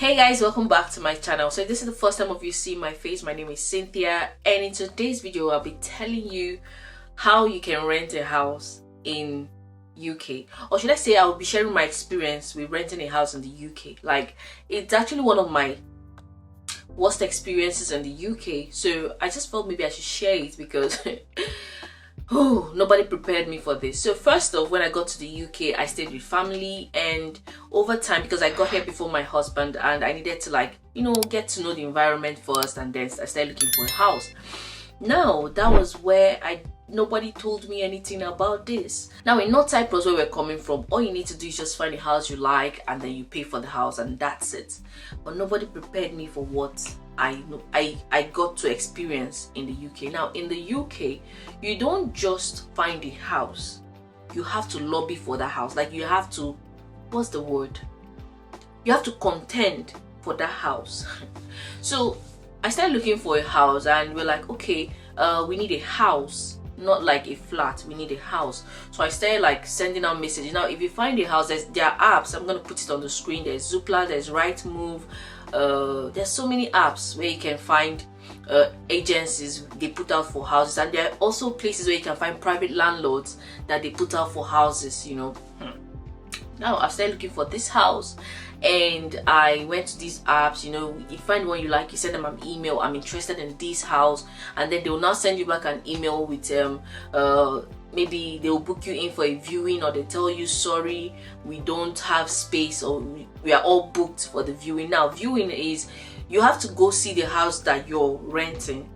Hey guys, welcome back to my channel. So if this is the first time of you seeing my face, my name is Cynthia, and in today's video I'll be telling you how you can rent a house in UK, or should I say I'll be sharing my experience with renting a house in the UK. Like, it's actually one of my worst experiences in the UK, so I just felt maybe I should share it because oh, nobody prepared me for this. So first off, when I got to the UK, I stayed with family, and over time, because I got here before my husband and I needed to get to know the environment first, and then I started looking for a house. Now that was where nobody told me anything about this. Now in North Cyprus, where we're coming from, all you need to do is just find a house you like and then you pay for the house, and that's it. But nobody prepared me for what I got to experience in the UK. Now in the UK, you don't just find a house, you have to lobby for that house. Like, you have to, what's the word? You have to contend for that house. So I started looking for a house, and we're like, okay, we need a house, not like a flat, we need a house. So I started sending out messages. Now if you find a house, there are apps. I'm gonna put it on the screen. There's Zoopla, there's Rightmove. There's so many apps where you can find agencies they put out for houses, and there are also places where you can find private landlords that they put out for houses. Now I started looking for this house, and I went to these apps. You find one you like, you send them an email, I'm interested in this house, and then they will now send you back an email with maybe they will book you in for a viewing, or they tell you, sorry, we don't have space, or we are all booked for the viewing. Now viewing is you have to go see the house that you're renting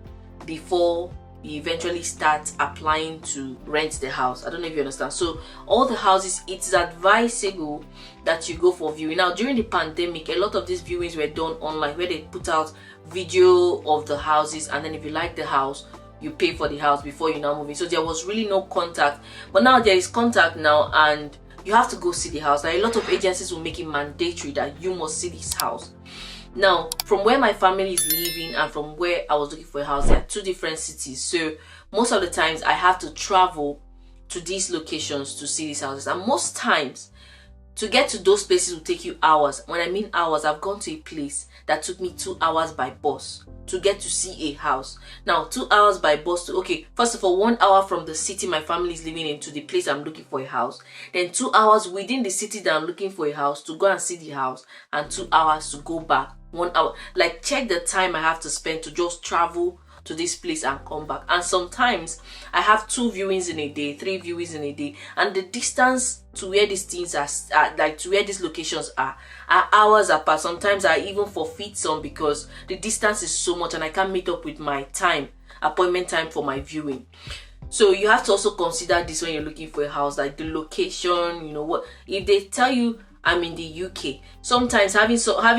before you eventually start applying to rent the house. I don't know if you understand. So all the houses, it's advisable that you go for viewing. Now during the pandemic, a lot of these viewings were done online, where they put out video of the houses, and then if you like the house, you pay for the house before you now move in. So there was really no contact, but now there is contact now, and you have to go see the house. Now a lot of agencies will make it mandatory that you must see this house. Now from where my family is living and from where I was looking for a house, there are two different cities, so most of the times I have to travel to these locations to see these houses, and most times to get to those places will take you hours. When I mean hours, I've gone to a place that took me 2 hours by bus to get to see a house. Now 2 hours by bus to, okay, first of all, 1 hour from the city my family is living in to the place I'm looking for a house, then 2 hours within the city that I'm looking for a house to go and see the house, and 2 hours to go back. 1 hour. Like, check the time I have to spend to just travel to this place and come back. And sometimes I have 2 viewings in a day, 3 viewings in a day, and the distance to where these things are, to where these locations are hours apart. Sometimes I even forfeit some because the distance is so much and I can't meet up with my appointment time for my viewing. So you have to also consider this when you're looking for a house, like the location. What if they tell you I'm in the UK? Sometimes having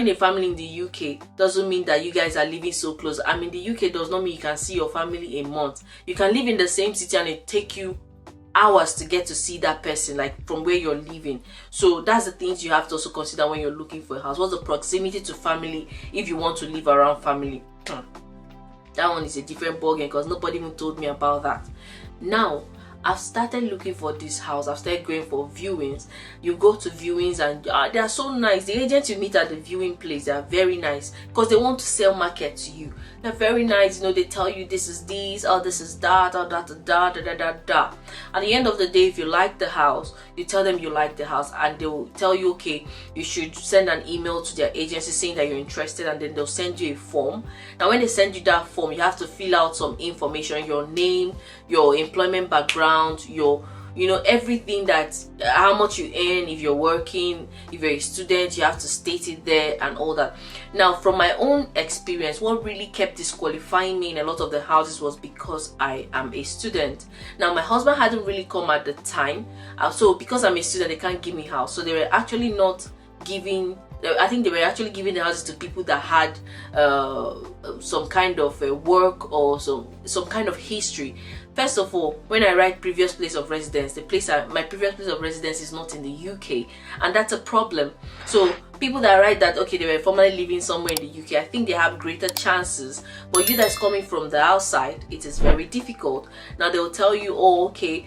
a family in the UK doesn't mean that you guys are living so close. I'm in the UK does not mean you can see your family a month. You can live in the same city and it take you hours to get to see that person, like from where you're living. So that's the things you have to also consider when you're looking for a house. What's the proximity to family if you want to live around family? That one is a different ballgame because nobody even told me about that. Now I've started looking for this house. I've started going for viewings. You go to viewings and they are so nice. The agents you meet at the viewing place, they are very nice because they want to sell market to you. They're very nice. They tell you this is this, or this is that, or that, da. At the end of the day, if you like the house, you tell them you like the house, and they'll tell you, okay, you should send an email to their agency saying that you're interested, and then they'll send you a form. Now when they send you that form, you have to fill out some information: your name, your employment background, your everything, that how much you earn, if you're working, if you're a student, you have to state it there and all that. Now from my own experience, what really kept disqualifying me in a lot of the houses was because I am a student. Now my husband hadn't really come at the time, so because I'm a student, they can't give me house. So they were actually not giving, I think they were actually giving the houses to people that had some kind of work or some kind of history. First of all, when I write previous place of residence, my previous place of residence is not in the UK, and that's a problem. So people that write that okay, they were formerly living somewhere in the UK, I think they have greater chances. But you that's coming from the outside, it is very difficult. Now they will tell you, oh okay,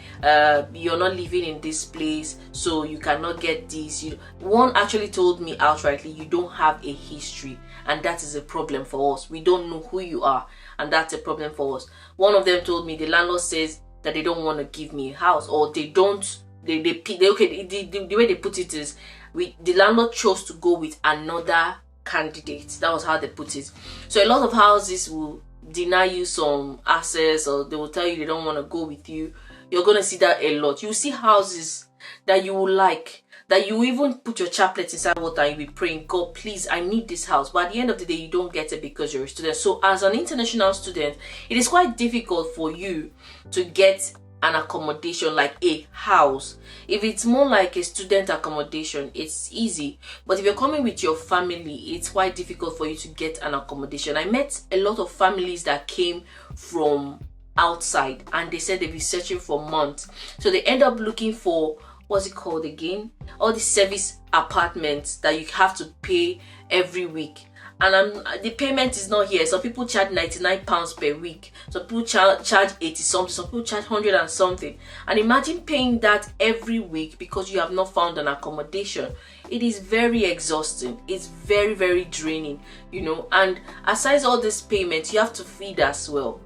you're not living in this place, so you cannot get this. One actually told me outrightly, you don't have a history, and that is a problem for us. We don't know who you are, and that's a problem for us. One of them told me the landlord says that they don't want to give me a house, or they don't. They okay. The way they put it is, the landlord chose to go with another candidate. That was how they put it. So a lot of houses will deny you some access, or they will tell you they don't want to go with you. You're gonna see that a lot. You see houses that you will like, that you even put your chaplet inside water and you'll be praying, God, please, I need this house. But at the end of the day, you don't get it because you're a student. So as an international student, it is quite difficult for you to get an accommodation like a house. If it's more like a student accommodation, it's easy. But if you're coming with your family, it's quite difficult for you to get an accommodation. I met a lot of families that came from outside, and they said they've been searching for months. So they end up looking for, what's it called again, all the service apartments that you have to pay every week. And the payment is not here. Some people charge £99 per week. Some people charge 80 something. Some people charge 100 and something. And imagine paying that every week because you have not found an accommodation. It is very exhausting. It's very, very draining, you know. And aside all this payment, you have to feed as well.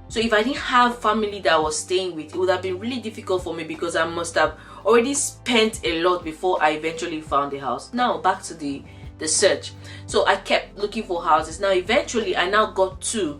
So if I didn't have family that I was staying with, it would have been really difficult for me because I must have already spent a lot before I eventually found a house. Now back to the search. So I kept looking for houses. Now eventually I now got two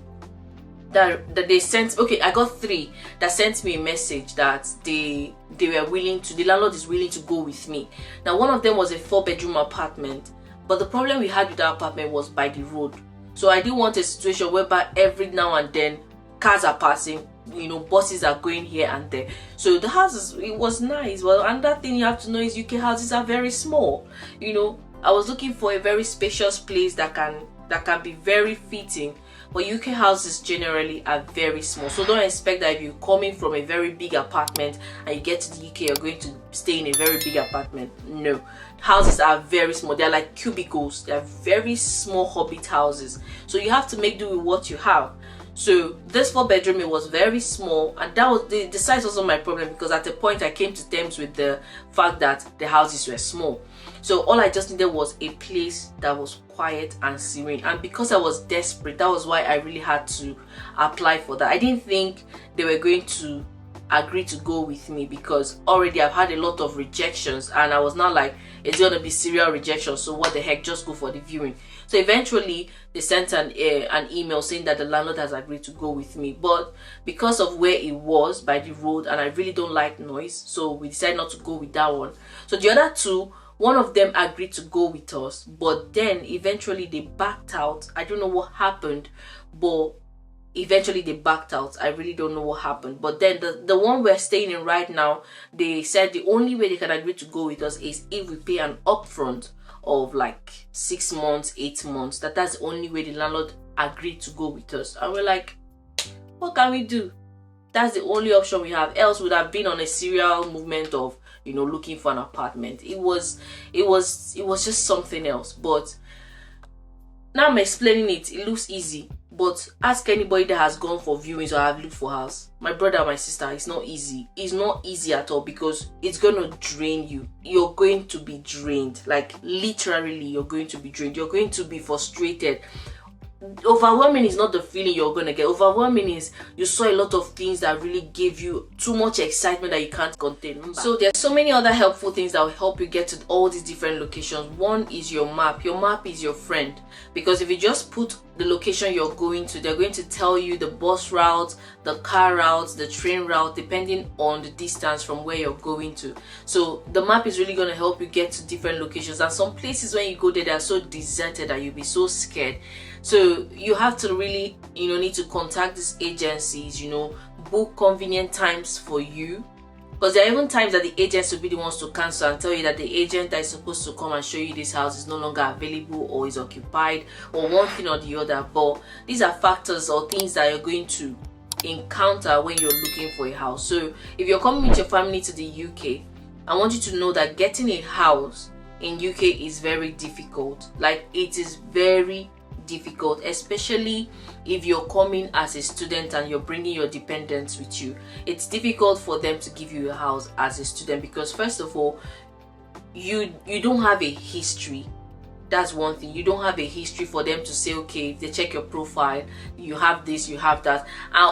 that they sent. Okay, I got three that sent me a message that they were willing to, the landlord is willing to go with me. Now one of them was a 4-bedroom apartment, but the problem we had with that apartment was by the road. So I didn't want a situation whereby every now and then cars are passing, you know, buses are going here and there. So the houses, it was nice. Well, another thing you have to know is UK houses are very small, you know. I was looking for a very spacious place that can be very fitting, but UK houses generally are very small. So don't expect that if you're coming from a very big apartment and you get to the UK, you're going to stay in a very big apartment. No, houses are very small. They're like cubicles. They're very small hobbit houses. So you have to make do with what you have. So this 4-bedroom, it was very small, and that was the size wasn't my problem, because at a point I came to terms with the fact that the houses were small. So all I just needed was a place that was quiet and serene, and because I was desperate, that was why I really had to apply for that. I didn't think they were going to agree to go with me, because already I've had a lot of rejections, and I was not like, it's gonna be serial rejection, so what the heck, just go for the viewing. So eventually they sent an email saying that the landlord has agreed to go with me, but because of where it was by the road, and I really don't like noise, so we decided not to go with that one. So the other two, one of them agreed to go with us, but then eventually they backed out. I don't know what happened, but eventually they backed out. I really don't know what happened. But then the one we're staying in right now, they said the only way they can agree to go with us is if we pay an upfront of like 6 months, 8 months. That's the only way the landlord agreed to go with us. And we're like, what can we do? That's the only option we have. Else would have been on a serial movement of, you know, looking for an apartment. It was just something else. But now I'm explaining it. It looks easy, but ask anybody that has gone for viewings or have looked for house. My brother and my sister, it's not easy. It's not easy at all, because it's gonna drain you. You're going to be drained. Like literally, you're going to be drained. You're going to be frustrated. Overwhelming is not the feeling you're gonna get. Overwhelming is you saw a lot of things that really gave you too much excitement that you can't contain. So there's so many other helpful things that will help you get to all these different locations. One is your map. Your map is your friend, because if you just put the location you're going to, they're going to tell you the bus route, the car route, the train route, depending on the distance from where you're going to. So the map is really going to help you get to different locations. And some places when you go there, they're so deserted that you'll be so scared. So you have to really, you know, need to contact these agencies, you know, book convenient times for you. Because there are even times that the agents will be the ones to cancel and tell you that the agent that is supposed to come and show you this house is no longer available, or is occupied, or one thing or the other. But these are factors or things that you're going to encounter when you're looking for a house. So if you're coming with your family to the UK, I want you to know that getting a house in UK is very difficult. Like, it is very difficult, especially if you're coming as a student and you're bringing your dependents with you. It's difficult for them to give you a house as a student because, first of all, you don't have a history. That's one thing. You don't have a history for them to say, okay, if they check your profile, you have this, you have that,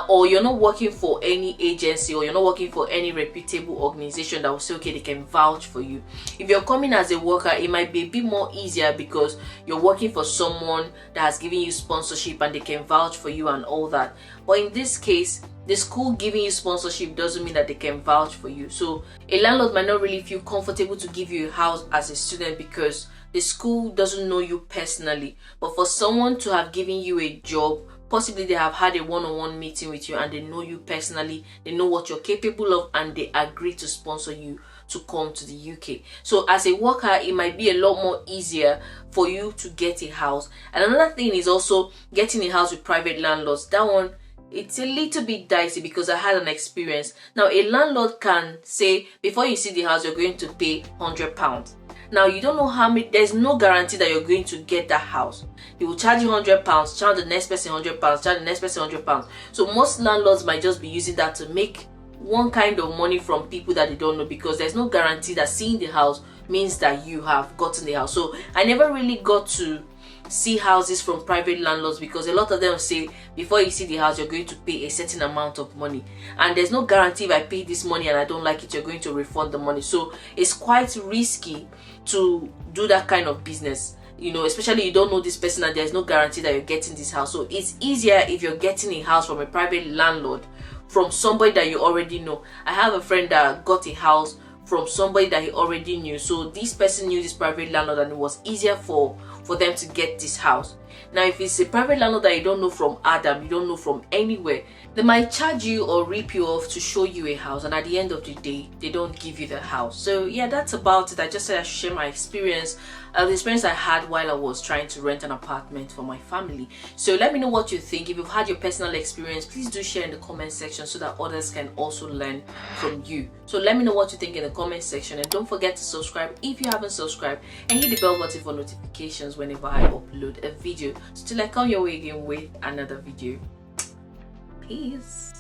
or you're not working for any agency, or you're not working for any reputable organization that will say, okay, they can vouch for you. If you're coming as a worker, it might be a bit more easier because you're working for someone that has given you sponsorship and they can vouch for you and all that. But in this case, the school giving you sponsorship doesn't mean that they can vouch for you. So a landlord might not really feel comfortable to give you a house as a student because the school doesn't know you personally. But for someone to have given you a job, possibly they have had a one-on-one meeting with you and they know you personally, they know what you're capable of, and they agree to sponsor you to come to the UK. So as a worker, it might be a lot more easier for you to get a house. And another thing is also getting a house with private landlords. That one, it's a little bit dicey because I had an experience. Now, a landlord can say, before you see the house, you're going to pay £100. Now, you don't know how many, there's no guarantee that you're going to get that house. He will charge you £100, charge the next person £100, charge the next person £100. So most landlords might just be using that to make one kind of money from people that they don't know, because there's no guarantee that seeing the house means that you have gotten the house. So I never really got to see houses from private landlords because a lot of them say before you see the house you're going to pay a certain amount of money, and there's no guarantee if I pay this money and I don't like it, you're going to refund the money. So it's quite risky to do that kind of business, you know, especially you don't know this person and there's no guarantee that you're getting this house. So it's easier if you're getting a house from a private landlord, from somebody that you already know. I have a friend that got a house from somebody that he already knew. So this person knew this private landlord and it was easier for them to get this house. Now, if it's a private landlord that you don't know from Adam, you don't know from anywhere, they might charge you or rip you off to show you a house, and at the end of the day, they don't give you the house. So yeah, that's about it. I just said I should share my experience, the experience I had while I was trying to rent an apartment for my family. So let me know what you think. If you've had your personal experience, please do share in the comment section so that others can also learn from you. So let me know what you think in the comment section, and don't forget to subscribe if you haven't subscribed, and hit the bell button for notifications whenever I upload a video. So till I come your way again with another video. Peace.